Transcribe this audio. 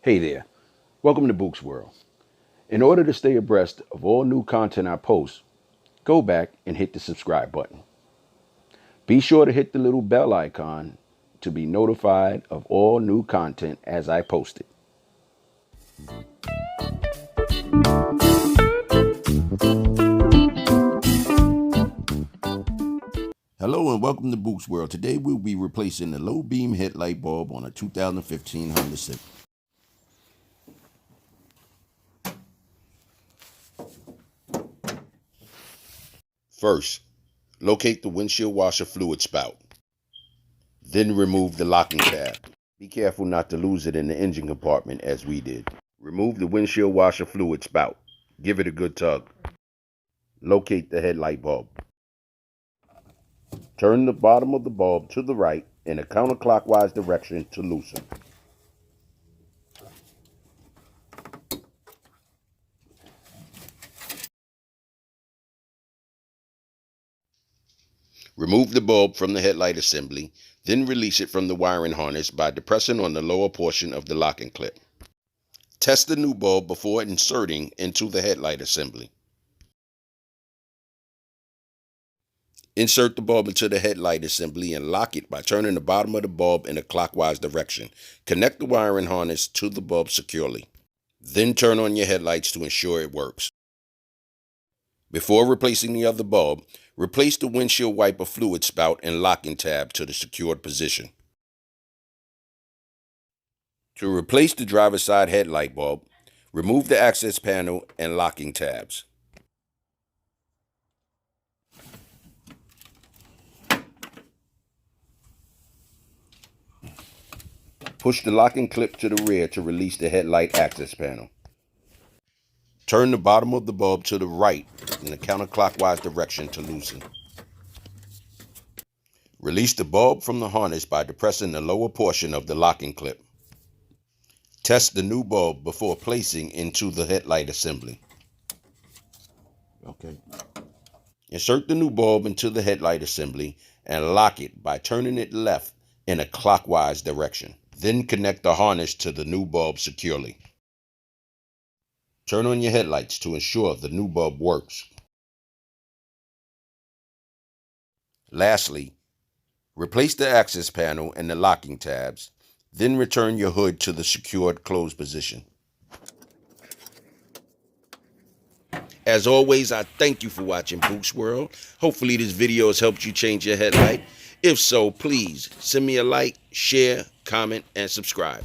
Hey there, welcome to Book's World. In order to stay abreast of all new content I post, go back and hit the subscribe button. Be sure to hit the little bell icon to be notified of all new content as I post it. Hello and welcome to Book's World. Today we'll be replacing the low beam headlight bulb on a 2015 Honda Civic. First, locate the windshield washer fluid spout. Then remove the locking tab. Be careful not to lose it in the engine compartment as we did. Remove the windshield washer fluid spout. Give it a good tug. Locate the headlight bulb. Turn the bottom of the bulb to the right in a counterclockwise direction to loosen. Remove the bulb from the headlight assembly, then release it from the wiring harness by depressing on the lower portion of the locking clip. Test the new bulb before inserting into the headlight assembly. Insert the bulb into the headlight assembly and lock it by turning the bottom of the bulb in a clockwise direction. Connect the wiring harness to the bulb securely. Then turn on your headlights to ensure it works. Before replacing the other bulb, replace the windshield wiper fluid spout and locking tab to the secured position. To replace the driver's side headlight bulb, remove the access panel and locking tabs. Push the locking clip to the rear to release the headlight access panel. Turn the bottom of the bulb to the right in the counterclockwise direction to loosen. Release the bulb from the harness by depressing the lower portion of the locking clip. Test the new bulb before placing into the headlight assembly. Okay. Insert the new bulb into the headlight assembly and lock it by turning it left in a clockwise direction. Then connect the harness to the new bulb securely. Turn on your headlights to ensure the new bulb works. Lastly, replace the access panel and the locking tabs, then return your hood to the secured closed position. As always, I thank you for watching Book's World. Hopefully this video has helped you change your headlight. If so, please send me a like, share, comment, and subscribe.